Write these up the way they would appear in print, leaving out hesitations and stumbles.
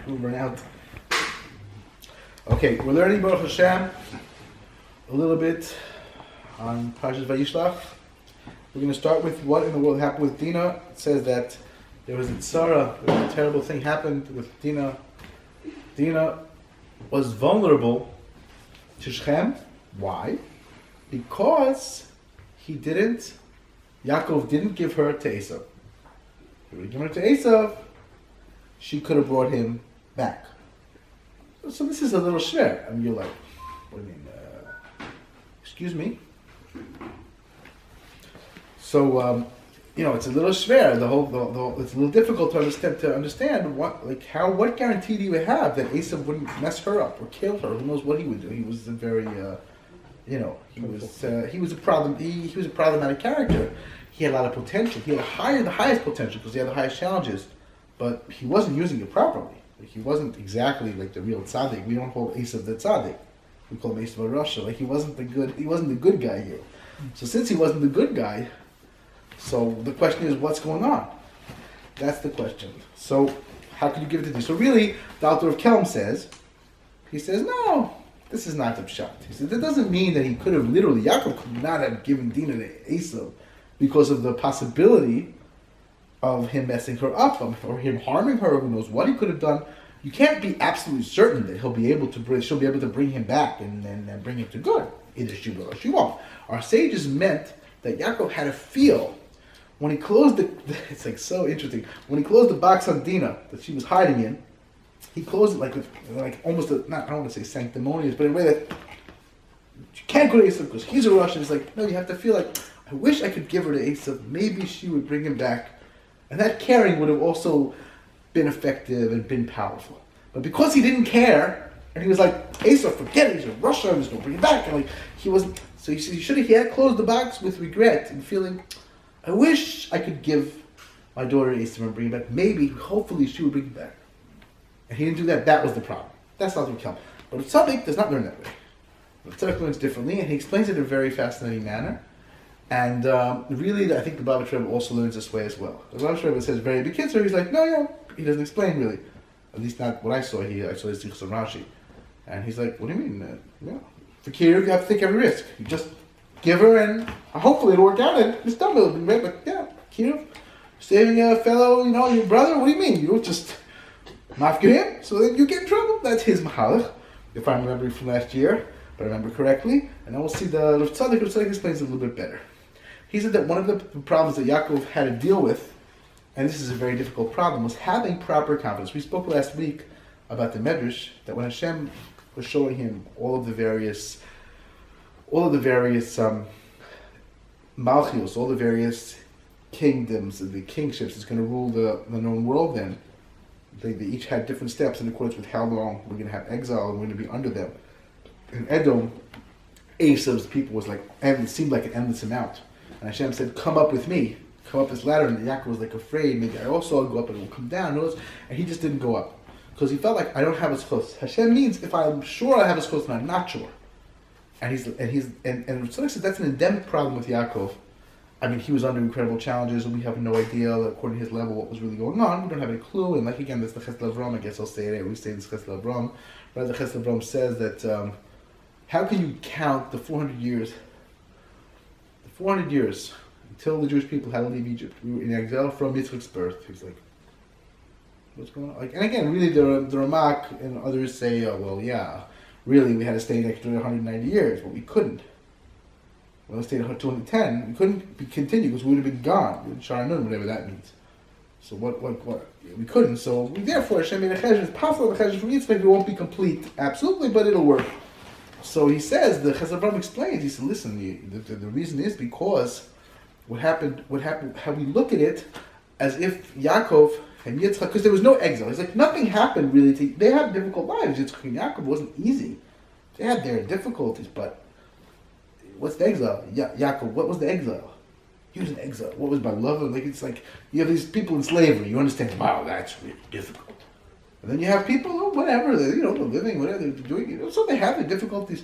We'll run out. Okay, we're learning Baruch Hashem a little bit on Parshas Vayishlach. We're going to start with what in the world happened with Dinah. It says that there was a tzara, a terrible thing happened with Dinah. Dinah was vulnerable to Shechem. Why? Because Yaakov didn't give her to Eisav. If he would have given her to Eisav, she could have brought him back. So this is a little schwer. I mean, you're like, what do you mean? Excuse me? So, it's a little schwer. It's a little difficult to understand what guarantee do you have that Eisav wouldn't mess her up or kill her? Who knows what he would do? He was a very, he was a problem. He was a problematic character. He had a lot of potential. He had the highest potential because he had the highest challenges, but he wasn't using it properly. He wasn't exactly like the real tzaddik. We don't call Eisav the tzaddik. We call him Eisav Rasha. He wasn't the good guy here. So since he wasn't the good guy, so the question is, what's going on? That's the question. So how can you give it to Dinah? So really, the author of Kelm says, no, this is not the pshat. He said that doesn't mean that he could have Yaakov could not have given Dinah to Eisav because of the possibility of him messing her up or him harming her. Who knows what he could have done? You can't be absolutely certain that she'll be able to bring him back and bring him to good. Either she will or she won't. Our sages meant that Yaakov had a feel when he closed it's like so interesting. When he closed the box on Dinah that she was hiding in, he closed it like almost I don't want to say sanctimonious, but in a way that you can't go to Eisav because he's a Russian. It's like, no, you have to feel like, I wish I could give her to Eisav. Maybe she would bring him back. And that caring would have also been effective and been powerful. But because he didn't care, and he was like, Eisav, forget it, he's a Russian, I'm just going to bring him back. And he wasn't, so he had closed the box with regret and feeling, I wish I could give my daughter to Eisav and bring him back. Maybe, hopefully she would bring him back. And he didn't do that. That was the problem. That's not the Kelm. But Tzadok does not learn that way. Tzadok learns differently, and he explains it in a very fascinating manner. And really, I think the Lubavitcher Rebbe also learns this way as well. The Lubavitcher Rebbe says very big kids, he's like, he doesn't explain really. At least not what I saw. I saw his Sichos on Rashi. And he's like, what do you mean? For kiruv, you have to take every risk. You just give her, and hopefully it'll work out, and it's done. It'll be great, but kiruv, saving a fellow, your brother, what do you mean? You don't just mafkid him, so then you get in trouble. That's his mahalach, if I'm remembering from last year, but I remember correctly. And then we'll see the Rav Tzaddok explains it a little bit better. He said that one of the problems that Yaakov had to deal with, and this is a very difficult problem, was having proper confidence. We spoke last week about the Medrash, that when Hashem was showing him all of the various malchios, all the various kingdoms, the kingships that's going to rule the known world then, they each had different steps in accordance with how long we're going to have exile and we're going to be under them. In Edom, Eisav's people was it seemed like an endless amount. And Hashem said, come up with me. Come up this ladder. And Yaakov was afraid. Maybe I'll go up and it will come down. And he just didn't go up. Because he felt like I don't have as close. Hashem means if I'm sure I have as close and I'm not sure. And Tzadok said that's an endemic problem with Yaakov. I mean, he was under incredible challenges and we have no idea, according to his level, what was really going on. We don't have any clue. And again, that's the Chesed Avram. I guess I'll say it. We say this Chesed Avram. Rather, the Chesed Avram says that how can you count the 400 years? The 400 years until the Jewish people had to leave Egypt. We were in exile from Yitzchak's birth. He's like, what's going on? And again, really, the Ramak and others say, really, we had to stay an extra 190 years, but we couldn't. Well, we stayed 210. We couldn't continue because we would have been gone. We would Sharanun, whatever that means. So what? We couldn't. So therefore, Hashem made a chesed. It's possible the chesed from Yitzchak it won't be complete, absolutely, but it'll work. So he says, the Chesed Avram explains, he said, listen, the reason is because what happened, how we look at it as if Yaakov and Yitzchak, because there was no exile. He's like, nothing happened really. They had difficult lives. Yitzchak and Yaakov wasn't easy. They had their difficulties, but what's the exile? Yaakov, what was the exile? He was in exile. What was my love? It's like, you have these people in slavery. You understand, wow, that's really difficult. And then you have people, whatever, they're living, whatever they're doing, so they have their difficulties.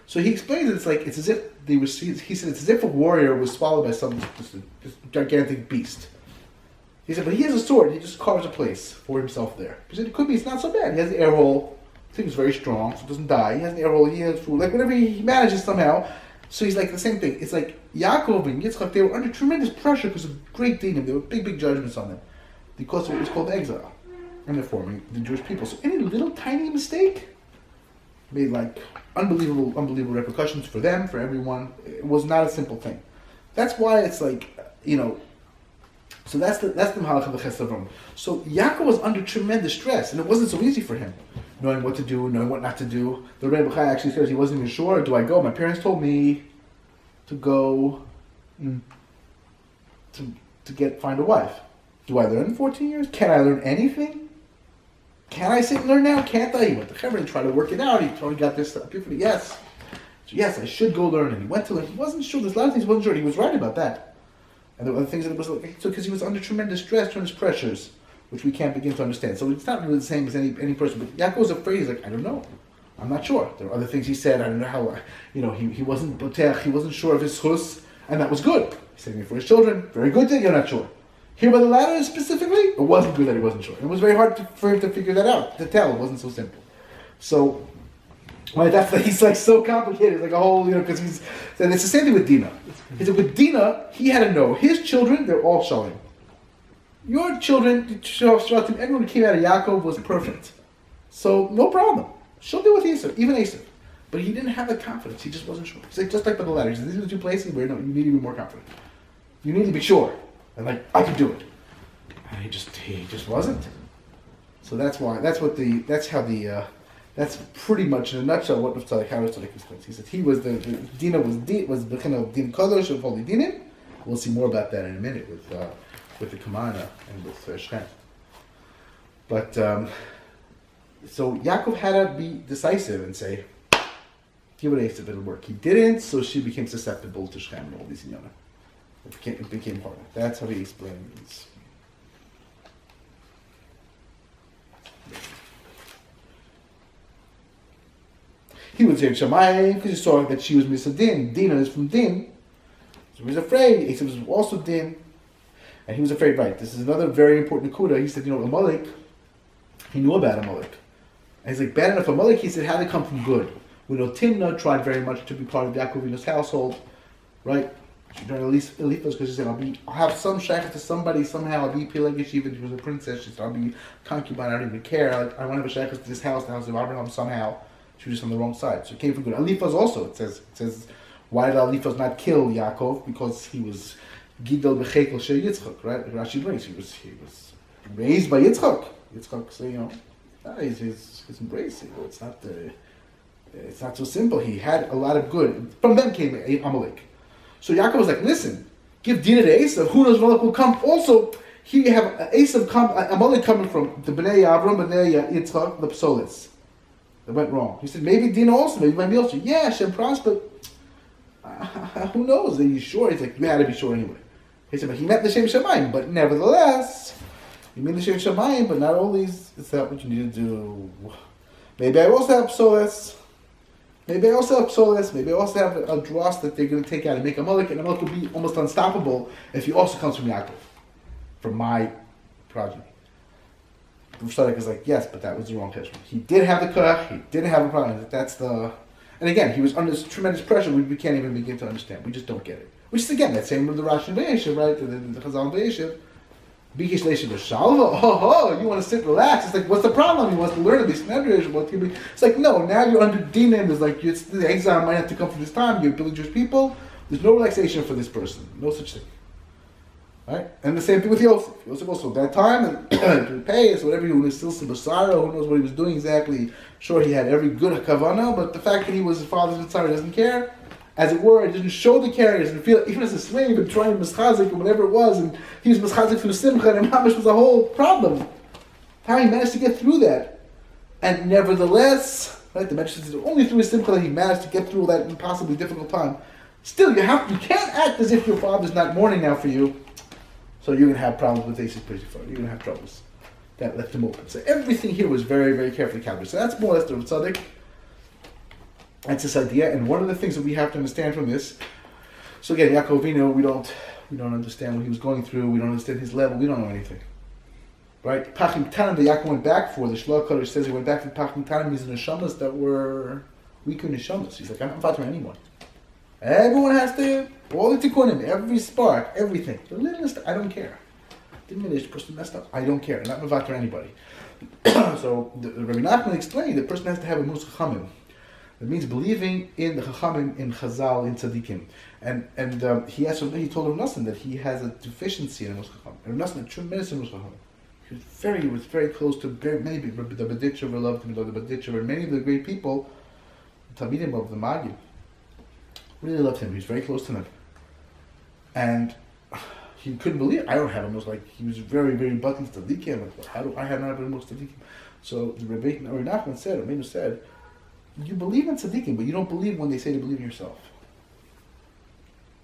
So he explains it's as if he said it's as if a warrior was swallowed by this gigantic beast. He said, but he has a sword. He just carves a place for himself there. He said, it could be. It's not so bad. He has an air hole. The thing is very strong, so it doesn't die. He has an air hole. He has food. Like whatever he manages somehow. So he's like the same thing. It's like Yaakov and Yitzchak, they were under tremendous pressure because of great Dinah. There were big judgments on them because of what was called exile. And they're forming the Jewish people. So any little tiny mistake made like unbelievable repercussions for them, for everyone. It was not a simple thing. That's why it's like, so that's the Mahalach of the Chesed. So Yaakov was under tremendous stress, and it wasn't so easy for him, knowing what to do, knowing what not to do. The Rebbe Nachman actually says he wasn't even sure. Do I go? My parents told me to go to find a wife. Do I learn in 14 years? Can I learn anything? Can I sit and learn now? Can't I? He went to Hebron and tried to work it out. He totally got this epiphany. Yes. So yes, I should go learn. And he went to learn. He wasn't sure. There's a lot of things he wasn't sure. He was right about that. And there were other things that it was like, so because he was under tremendous stress, tremendous pressures, which we can't begin to understand. So it's not really the same as any person. But Yaakov was afraid. He's like, I don't know. I'm not sure. There were other things he said. I don't know how, he wasn't botech. He wasn't sure of his chus. And that was good. He's saving it for his children. Very good that you're not sure. Here by the ladder specifically, it wasn't good that he wasn't sure. It was very hard for him to figure that out, to tell. It wasn't so simple. So, he's like so complicated. It's like a whole, because and it's the same thing with Dinah. He said with Dinah, he had to know his children, they're all Shalim. Your children, everyone who came out of Yaakov was perfect. So, no problem. She'll deal with Eisav, even Eisav. But he didn't have the confidence. He just wasn't sure. He's like, just like by the ladder. He said, these are the two places where you need to be more confident. You need to be sure. And like, I can do it. And he just wasn't. So that's pretty much in a nutshell what Rav Tzaddok, how Rav Tzaddok explains. He said Dinah was the kind of Din Kodesh of Holy Dinim. We'll see more about that in a minute with the Kamana and with Shem. But so Yaakov had to be decisive and say, give it Eisav, it'll work. He didn't, so she became susceptible to Shem and all these inyanim. It became harder. That's how he explains. He was in Shammai because he saw that she was Misa Din. Dinah is from Din. So he was afraid. Eisav was also Din. And he was afraid, right? This is another very important kuda. He said, Amalek, he knew about Amalek. And he's like, bad enough Amalek, he said, how they come from good. We know Timnah tried very much to be part of Yaakov's household, right? She joined Eliphaz because she said, I'll have some shaykhah to somebody somehow. I'll be Pelegish, even she was a princess. She said, I'll be concubine. I don't even care. I want to have a shaykhah to this house, the house of Abraham somehow. She was just on the wrong side. So it came from good. Eliphaz also, it says, why did Eliphaz not kill Yaakov? Because he was Gidel B'chekel She Yitzchak, right? Rashi brings, he was raised by Yitzchak. Yitzchak, so, his embrace. It's not so simple. He had a lot of good. From them came Amalek. So Yaakov was like, listen, give Dinah to Eisav. Who knows, Amalek will come. Also, here you have Amalek coming from the Bnei Avram, Bnei Yitzchak, the Psolis. That went wrong. He said, maybe Dinah also, maybe might be also. Yeah, Hashem prospered. Who knows? Are you sure? He's like, you had to be sure anyway. He said, but he met the Shem Shamayim, but nevertheless, you mean the Shem Shamayim, but not always. Is that what you need to do? Maybe I also have Psolis. Maybe I also have a dross that they're going to take out and make Amalek, and Amalek will be almost unstoppable if he also comes from Yaakov, from my progeny. Rav Tzaddok is like, yes, but that was the wrong judgment. He did have the koach, he didn't have a problem. And again, he was under this tremendous pressure we can't even begin to understand. We just don't get it. Which is again, that same with the Rashi and Vayishlach, right? The Chazal and Vayishlach. Bikish Leisha Shalva, oh, you want to sit, relax. It's like, what's the problem? He wants to learn to be Snedrish. It's like, no, now you're under Dinah, and there's like, the exile might have to come from this time, you're building Jewish people. There's no relaxation for this person. No such thing. Right? And the same thing with Yosef. Yosef also, at that time, and to pay us, whatever he was still Sabasara, who knows what he was doing exactly. Sure, he had every good Kavana, but the fact that he was his father's Mitzvah, he doesn't care. As it were, it didn't show the care, he doesn't feel it. Even as a slave, and trying Mischazik or whatever it was, and he was Mischazik through Simcha, and Mamish was a whole problem. How he managed to get through that. And nevertheless, right, the Medrash says only through his Simcha that he managed to get through that impossibly difficult time. Still, you can't act as if your father's not mourning now for you, so you're going to have problems with Eisav pretty far. You're going to have troubles. That left him open. So everything here was very, very carefully calculated. So that's more or less the Rav Tzaddok. That's this idea, and one of the things that we have to understand from this. So again, Yaakov Avinu, We don't understand what he was going through. We don't understand his level. We don't know anything. Right? Pachim Tanim that Yaakov went back for, the Shlach Kodesh says he went back for Pachim Tanim, these neshamas that were weaker neshamas. He's like, I'm not fathering anyone. Everyone has to, all the tikkunim, every spark, everything. The littlest, I don't care. Diminished, the person messed up, I don't care. I'm not mevater anybody. So the Rebbe Nachman explained the person has to have emunas chachomim. That means believing in the chachomim, in Chazal, in tzaddikim. And he told Rav Nachman that he has a deficiency in emunas chachomim. Rav Nachman, a tremendous emunas chachomim. He was very close to many people. The Baditcher loved him, the Baditcher, and many of the great people, Talmidim of the Magid, really loved him. He was very close to them. And he couldn't believe it. I don't have him. It was like he was very, very buttoned to tzaddikim. Like, how do I have not been most tzaddikim? So the Rebbe Nachman said, you believe in tzaddikim, but you don't believe when they say to believe in yourself.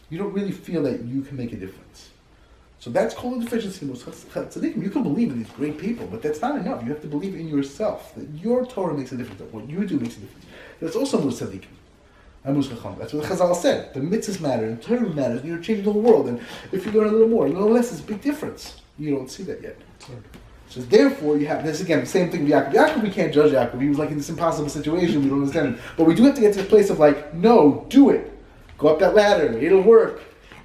You don't really feel that you can make a difference. So that's called a deficiency in tzaddikim. You can believe in these great people, but that's not enough. You have to believe in yourself, that your Torah makes a difference, that what you do makes a difference. That's also emunas tzaddikim. That's what the Chazal said. The mitzvahs matter, and Torah matters, and you're changing the whole world. And if you learn a little more, a little less, it's a big difference. You don't see that yet. So therefore, you have this again, the same thing with Yaakov. Yaakov, we can't judge Yaakov. He was like in this impossible situation. We don't understand it. But we do have to get to the place of like, no, do it. Go up that ladder. It'll work.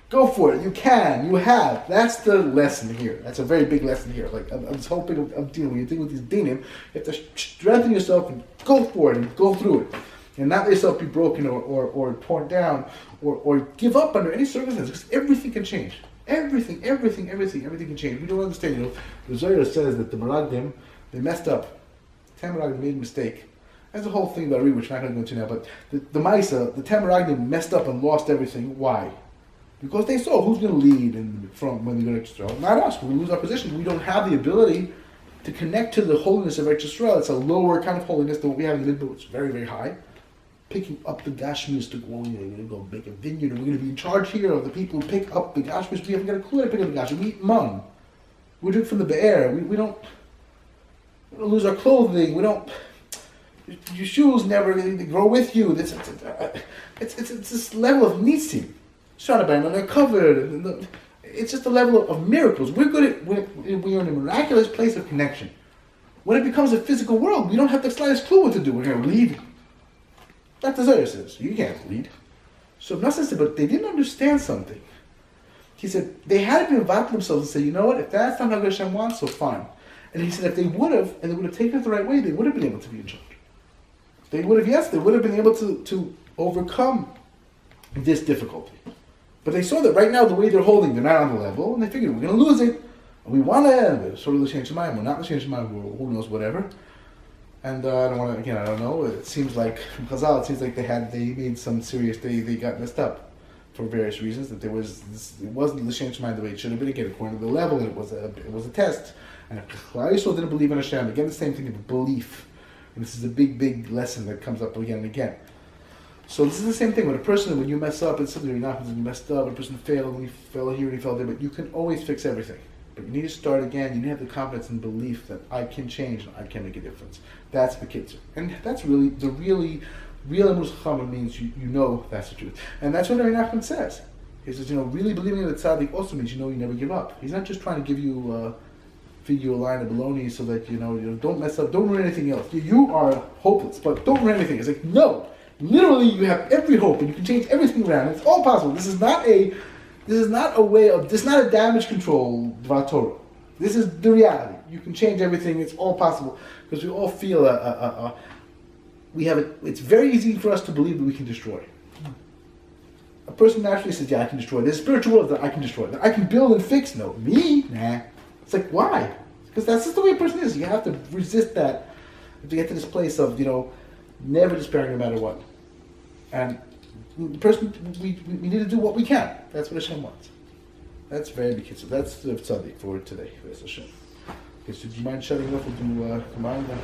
Go for it. You can. You have. That's the lesson here. That's a very big lesson here. Like I'm just hoping when you're dealing with these Dinah, you have to strengthen yourself and go for it and go through it. And not let yourself be broken or torn down or give up under any circumstances, because everything can change. Everything can change. We don't understand. The Zohar says that the Meragdim, they messed up. 10 Meragdim made a mistake. That's the whole thing about Rebbe, which we're not going to go into now. But the Maisa, the 10 Meragdim messed up and lost everything. Why? Because they saw who's going to lead from when they go to Israel. Not us. We lose our position. We don't have the ability to connect to the holiness of Israel. It's a lower kind of holiness than what we have in the Midbar, which is very, very high. Picking up the Gashmis to go, we're going to go make a vineyard, and we're going to be in charge here of the people who pick up the Gashmis. We haven't got a clue how to pick up the Gashmis. We eat mun. We drink from the Be'er. We don't lose our clothing. We don't. Your shoes never they grow with you. It's this level of nitzim. And they're covered. It's just a level of miracles. We're good at. We're in a miraculous place of connection. When it becomes a physical world, we don't have the slightest clue what to do. We're going to lead. That the Zohar says, you can't lead. So Nassim said, but they didn't understand something. He said, they had to be involved themselves and say, you know what, if that's not how Hashem wants, so fine. And he said, if they would have, and they would have taken it the right way, they would have been able to be in charge. They would have been able to overcome this difficulty. But they saw that right now, the way they're holding, they're not on the level, and they figured, we're going to lose it. And we want to, sort of the change of mind, we're not the change of mind, who knows, whatever. And I don't know. It seems like from Chazal, it seems like they made some serious. They got messed up for various reasons. That it wasn't the change of mind the way it should have been. Again, according to the level, and it was a test. And Klal Yisrael didn't believe in Hashem. Again, the same thing of belief. And this is a big lesson that comes up again and again. So this is the same thing when you mess up, it's something that happens and you messed up. A person failed and he fell here and he fell there, but you can always fix everything. But you need to start again. You need to have the confidence and belief that I can change and I can make a difference. That's the kitzur. And that's really, the real emunas chachomim means you know that's the truth. And that's what Rebbe Nachman says. He says, really believing in the tzaddik also means you never give up. He's not just trying to feed you a line of bologna so that, don't mess up, don't ruin anything else. You are hopeless, but don't ruin anything. It's like, no. Literally, you have every hope and you can change everything around. It's all possible. This is not a damage control Dvar Torah. This is the reality. You can change everything. It's all possible because we all feel it's very easy for us to believe that we can destroy. A person naturally says, "Yeah, I can destroy." There's a spiritual world that I can destroy. That I can build and fix. No, me, nah. It's like why? Because that's just the way a person is. You have to resist that to get to this place of never despairing no matter what. And the person, we need to do what we can. That's what Hashem wants. That's very big. So that's the Tzadok for today. Hashem. Okay, so do you mind shutting off? We'll do combine that.